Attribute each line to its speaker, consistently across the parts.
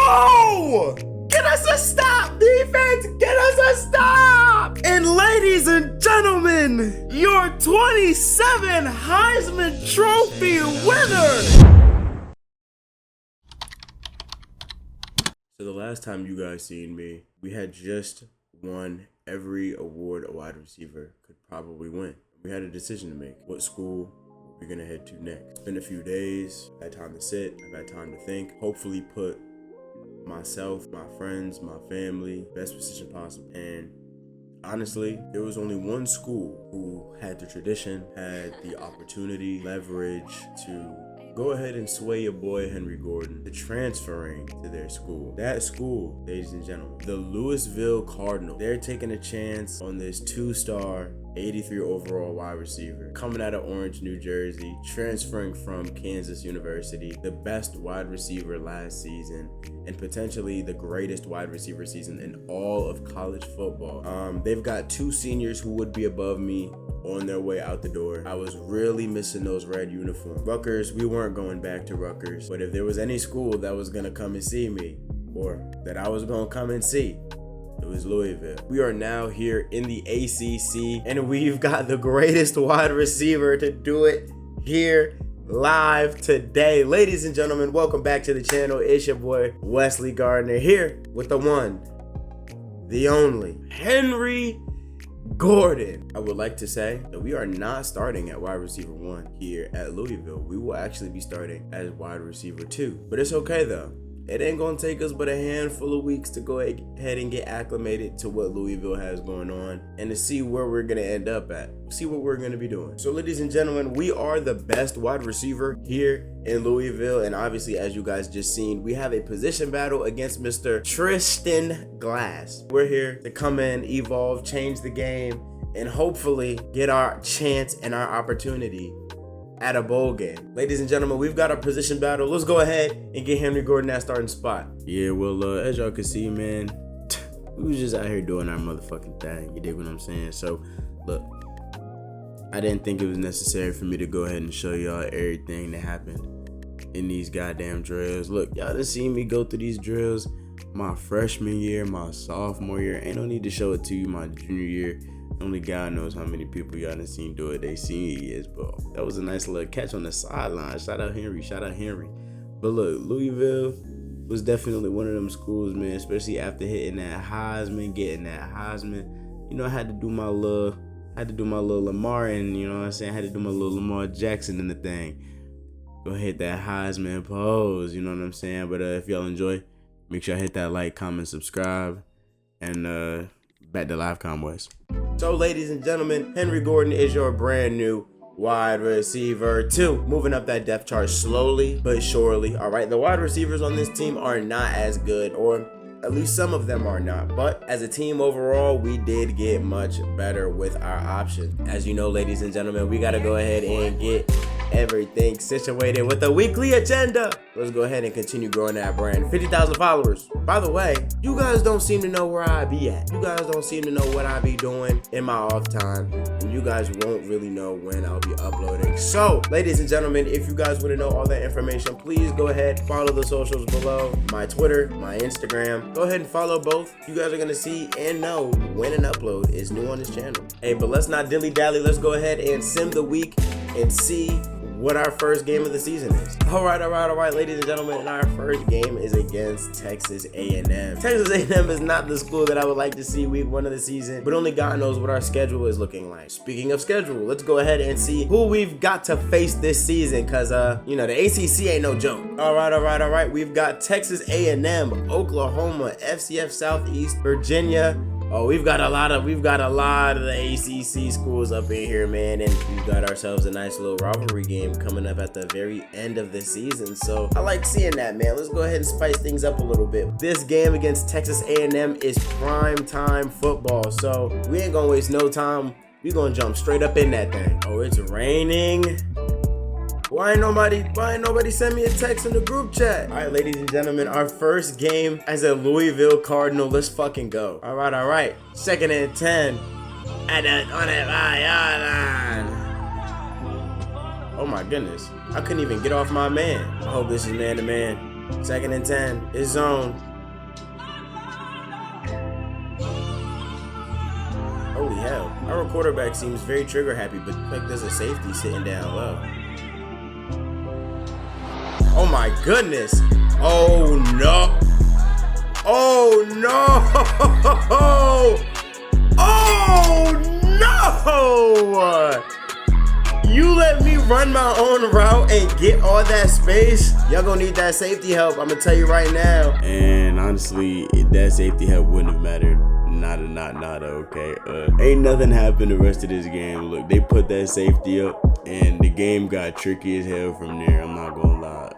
Speaker 1: No! Get us a stop, defense! Get us a stop! And ladies and gentlemen, your 27 Heisman Trophy winner! So the last time you guys seen me, we had just won every award a wide receiver could probably win. We had a decision to make. What school we're gonna head to next. It's been a few days. I've had time to sit. I've had time to think. Hopefully put myself, my friends, my family, best position possible. And honestly, there was only one school who had the tradition, had the opportunity, leverage to go ahead and sway your boy Henry Gordon to transferring to their school. That school, ladies and gentlemen, the Louisville Cardinals. They're taking a chance on this 2-star 83 overall wide receiver coming out of Orange, New Jersey, transferring from Kansas University, the best wide receiver last season and potentially the greatest wide receiver season in all of college football. They've got 2 seniors who would be above me on their way out the door. I was really missing those red uniforms. Rutgers, we weren't going back to Rutgers, but if there was any school that was gonna come and see me or that I was gonna come and see, it was Louisville. We are now here in the ACC, and we've got the greatest wide receiver to do it here live today. Ladies and gentlemen, welcome back to the channel. It's your boy, Wesley Gardner, here with the one, the only, Henry Gordon. I would like to say that we are not starting at wide receiver 1 here at Louisville. We will actually be starting as wide receiver 2. But it's okay though. It ain't gonna take us but a handful of weeks to go ahead and get acclimated to what Louisville has going on and to see where we're gonna end up at, see what we're gonna be doing. So ladies and gentlemen, we are the best wide receiver here in Louisville, and obviously as you guys just seen, we have a position battle against Mr. Tristan Glass. We're here to come in, evolve, change the game, and hopefully get our chance and our opportunity at a bowl game. Ladies and gentlemen, we've got a position battle. Let's go ahead and get Henry Gordon that starting spot. Yeah, well, as y'all can see, man, we was just out here doing our motherfucking thing. You dig what I'm saying? So, look, I didn't think it was necessary for me to go ahead and show y'all everything that happened in these goddamn drills. Look, y'all done seen me go through these drills my freshman year, my sophomore year. Ain't no need to show it to you my junior year. Only God knows how many people y'all done seen do it they senior years, but that was a nice little catch on the sideline. Shout out Henry, shout out Henry. But look, Louisville was definitely one of them schools, man, especially after hitting that Heisman, getting that Heisman. You know, I had to do my little Lamar, and you know what I'm saying, I had to do my little Lamar Jackson in the thing. Go hit that Heisman pose, you know what I'm saying? But if y'all enjoy, make sure I hit that like, comment, subscribe, and back to live combos. So ladies and gentlemen, Henry Gordon is your brand new wide receiver 2. Moving up that depth chart slowly but surely. All right, the wide receivers on this team are not as good, or at least some of them are not. But as a team overall, we did get much better with our options. As you know, ladies and gentlemen, we got to go ahead and get everything situated with a weekly agenda. Let's go ahead and continue growing that brand. 50,000 followers. By the way, you guys don't seem to know where I be at. You guys don't seem to know what I be doing in my off time, and you guys won't really know when I'll be uploading. So, ladies and gentlemen, if you guys want to know all that information, please go ahead, follow the socials below. My Twitter, my Instagram. Go ahead and follow both. You guys are gonna see and know when an upload is new on this channel. Hey, but let's not dilly-dally. Let's go ahead and sim the week and see what our first game of the season is. All right, ladies and gentlemen, and our first game is against Texas A&M. Texas A&M is not the school that I would like to see week 1 of the season, but only God knows what our schedule is looking like. Speaking of schedule, let's go ahead and see who we've got to face this season, because you know, the ACC ain't no joke. All right, we've got Texas A&M, Oklahoma, FCF Southeast, Virginia. Oh, we've got a lot of the ACC schools up in here, man, and we've got ourselves a nice little rivalry game coming up at the very end of the season. So I like seeing that, man. Let's go ahead and spice things up a little bit. This game against Texas A&M is prime time football, so we ain't gonna waste no time. We gonna jump straight up in that thing. Oh, it's raining. Why ain't nobody send me a text in the group chat? All right, ladies and gentlemen, our first game as a Louisville Cardinal. Let's fucking go. All right. 2nd and 10 on that 5-yard line. Oh my goodness. I couldn't even get off my man. I hope this is man-to-man. 2nd and 10. It's zone. Holy hell. Our quarterback seems very trigger happy, but like there's a safety sitting down low. Oh my goodness. Oh no. Oh no. Oh no. You let me run my own route and get all that space? Y'all gonna need that safety help, I'm gonna tell you right now. And honestly, that safety help wouldn't have mattered. Nada, okay? Ain't nothing happened the rest of this game. Look, they put that safety up, and the game got tricky as hell from there. I'm not gonna lie.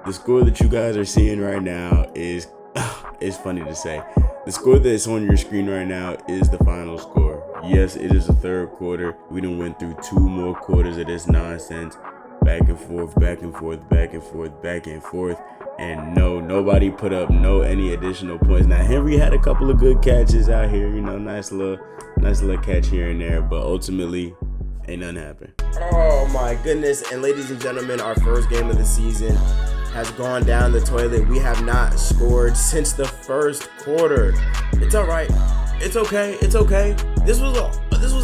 Speaker 1: The score that you guys are seeing right now is, it's funny to say. The score that's on your screen right now is the final score. Yes, it is the 3rd quarter. We done went through 2 more quarters of this nonsense. Back and forth, back and forth, back and forth, back and forth. And no, nobody put up any additional points. Now, Henry had a couple of good catches out here, you know, nice little catch here and there, but ultimately, ain't nothing happen. Oh my goodness. And ladies and gentlemen, our first game of the season has gone down the toilet. We have not scored since the 1st quarter. It's all right. It's okay. It's okay. This was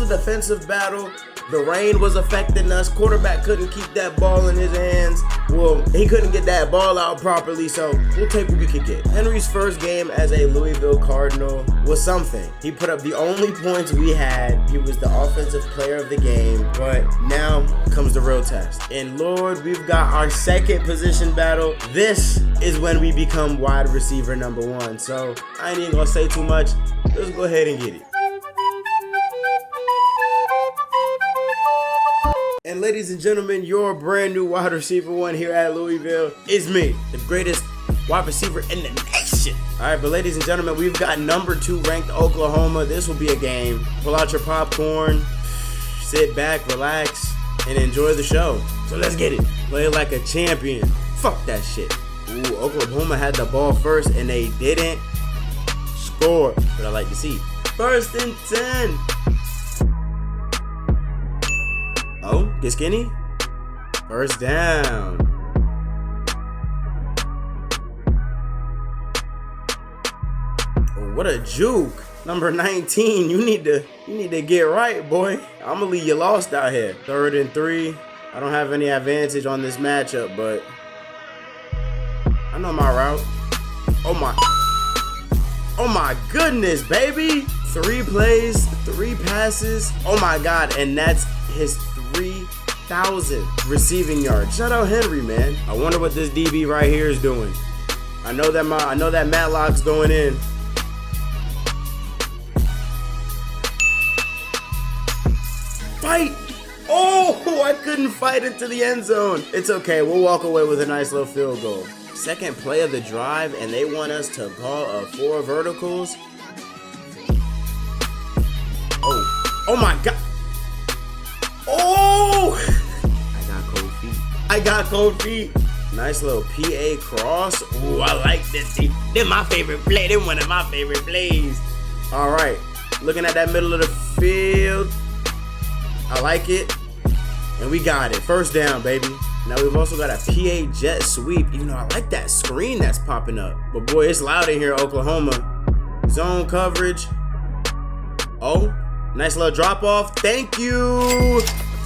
Speaker 1: a defensive battle. The rain was affecting us. Quarterback couldn't keep that ball in his hands. Well, he couldn't get that ball out properly, so we'll take what we could get. Henry's first game as a Louisville Cardinal was something. He put up the only points we had. He was the offensive player of the game, but now comes the real test. And Lord, we've got our 2nd position battle. This is when we become wide receiver number 1. So I ain't even gonna say too much. Let's go ahead and get it. And ladies and gentlemen, your brand new wide receiver 1 here at Louisville is me, the greatest wide receiver in the nation. All right, but ladies and gentlemen, we've got number 2 ranked Oklahoma. This will be a game. Pull out your popcorn, sit back, relax, and enjoy the show. So let's get it. Play like a champion. Fuck that shit. Ooh, Oklahoma had the ball first and they didn't score. What I like to see. 1st and 10. Oh, get skinny. 1st down. Oh, what a juke. Number 19, you need to get right, boy. I'm gonna leave you lost out here. 3rd and 3. I don't have any advantage on this matchup, but I know my route. Oh my goodness, baby. 3 plays, 3 passes. Oh my God, and that's his 3,000 receiving yards. Shout out Henry, man. I wonder what this DB right here is doing. I know that Matlock's going in. Fight! Oh, I couldn't fight into the end zone. It's okay. We'll walk away with a nice little field goal. 2nd play of the drive, and they want us to call 4 verticals. Oh my God. Oh! I got cold feet. Nice little PA cross. Ooh, I like this. They're my favorite play. They're one of my favorite plays. All right. Looking at that middle of the field. I like it. And we got it. 1st down, baby. Now we've also got a PA jet sweep. Even though I like that screen that's popping up. But boy, it's loud in here, Oklahoma. Zone coverage. Oh, nice little drop off. Thank you.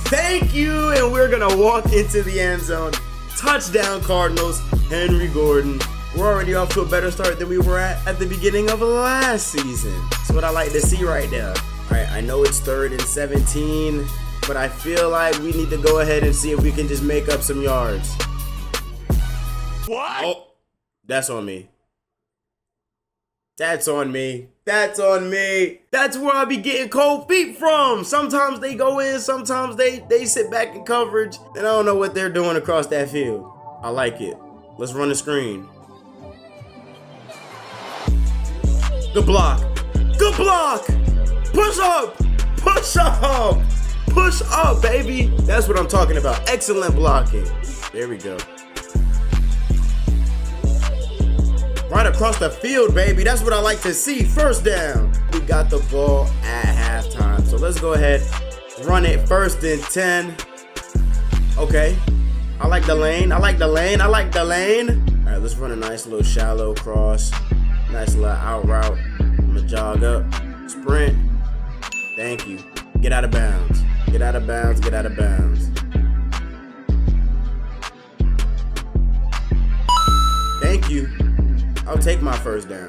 Speaker 1: Thank you. And we're going to walk into the end zone. Touchdown, Cardinals. Henry Gordon. We're already off to a better start than we were at the beginning of last season. That's what I like to see right now. All right, I know it's 3rd and 17, but I feel like we need to go ahead and see if we can just make up some yards. What? Oh, that's on me. That's on me. That's on me. That's where I be getting cold feet from. Sometimes they go in, sometimes they sit back in coverage, and I don't know what they're doing across that field. I like it. Let's run the screen. Good block. Good block. Push up. Push up. Push up, baby. That's what I'm talking about. Excellent blocking. There we go. Right across the field, baby. That's what I like to see. 1st down. We got the ball at halftime. So let's go ahead, run it. 1st and 10. Okay. I like the lane. I like the lane. I like the lane. All right, let's run a nice little shallow cross. Nice little out route. I'm gonna jog up. Sprint. Thank you. Get out of bounds. Get out of bounds. Get out of bounds. Thank you. I'll take my first down.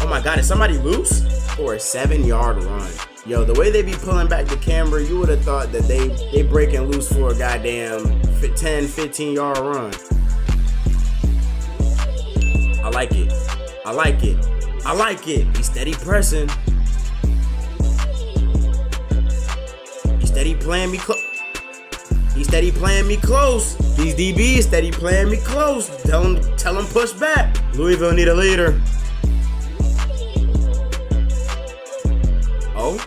Speaker 1: Oh my God, is somebody loose? For a 7-yard run. Yo, the way they be pulling back the camera, you would have thought that they breaking loose for a goddamn 10, 15-yard run. I like it. I like it. I like it. He's steady pressing. He's steady playing me close. He's steady playing me close. These DBs steady playing me close. Tell him push back. Louisville need a leader. Oh,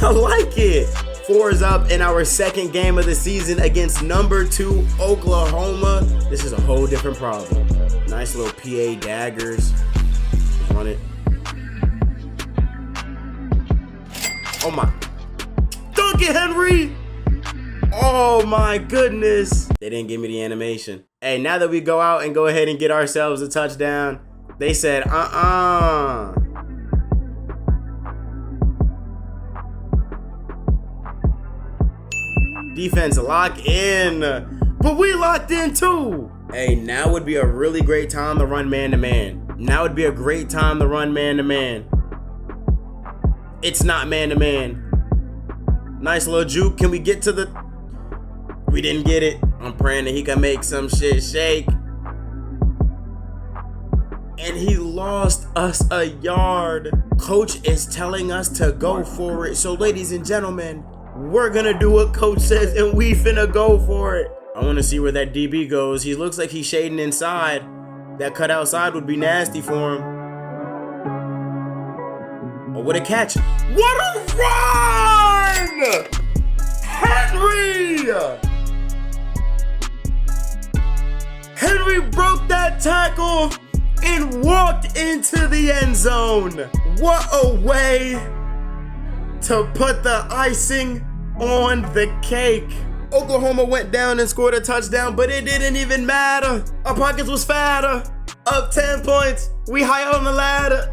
Speaker 1: I like it. 4 is up in our second game of the season against number 2 Oklahoma. This is a whole different problem. Nice little PA daggers. Run it. Oh my. Dunk it, Henry. Oh my goodness. They didn't give me the animation. Hey, now that we go out and go ahead and get ourselves a touchdown, they said, Defense lock in. But we locked in too. Hey, now would be a really great time to run man-to-man. Now would be a great time to run man-to-man. It's not man-to-man. Nice little juke. Can we get to the... We didn't get it. I'm praying that he can make some shit shake. And he lost us a yard. Coach is telling us to go for it. So ladies and gentlemen, we're gonna do what coach says and we finna go for it. I wanna see where that DB goes. He looks like he's shading inside. That cut outside would be nasty for him. Oh, what a catch. What a run! Henry! Henry broke that tackle and walked into the end zone. What a way to put the icing on the cake. Oklahoma went down and scored a touchdown, but it didn't even matter. Our pockets was fatter. Up 10 points. We high on the ladder.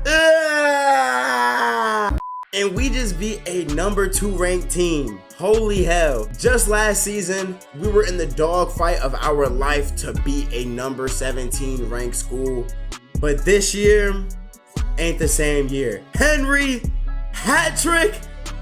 Speaker 1: And we just beat a number 2 ranked team. Holy hell. Just last season, we were in the dogfight of our life to beat a number 17 ranked school. But this year ain't the same year. Henry, hat trick,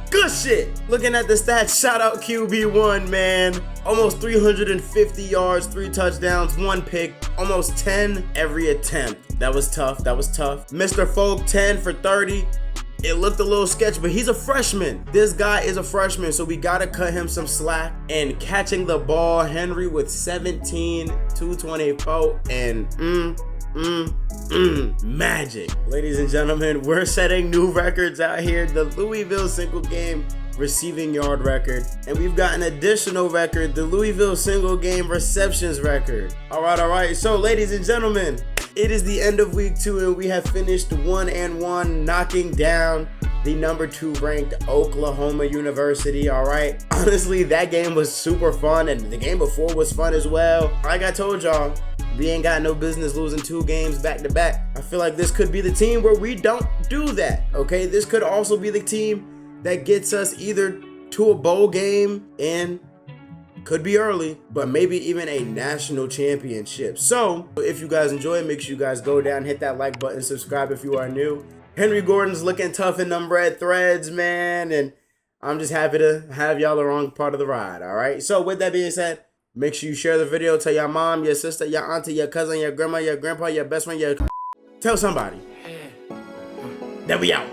Speaker 1: good shit. Looking at the stats, shout out QB1, man. Almost 350 yards, 3 touchdowns, 1 pick, almost 10 every attempt. That was tough, that was tough. Mr. Folk, 10 for 30. It looked a little sketchy, but he's a freshman. This guy is a freshman, so we gotta cut him some slack. And catching the ball, Henry with 17, 224, and magic. Ladies and gentlemen, we're setting new records out here. The Louisville single game receiving yard record, and we've got an additional record, the Louisville single game receptions record. All right. So ladies and gentlemen, it is the end of week 2 and we have finished 1-1, knocking down the number 2 ranked Oklahoma University. All right, honestly, that game was super fun, and the game before was fun as well. Like I told y'all, we ain't got no business losing 2 games back to back. I feel like this could be the team where we don't do that. Okay, this could also be the team that gets us either to a bowl game and could be early, but maybe even a national championship. So if you guys enjoy it, make sure you guys go down, hit that like button, subscribe if you are new. Henry Gordon's looking tough in them red threads, man, and I'm just happy to have y'all along part of the ride. All right, so with that being said, make sure you share the video, tell your mom, your sister, your auntie, your cousin, your grandma, your grandpa, your best friend, tell somebody that we out.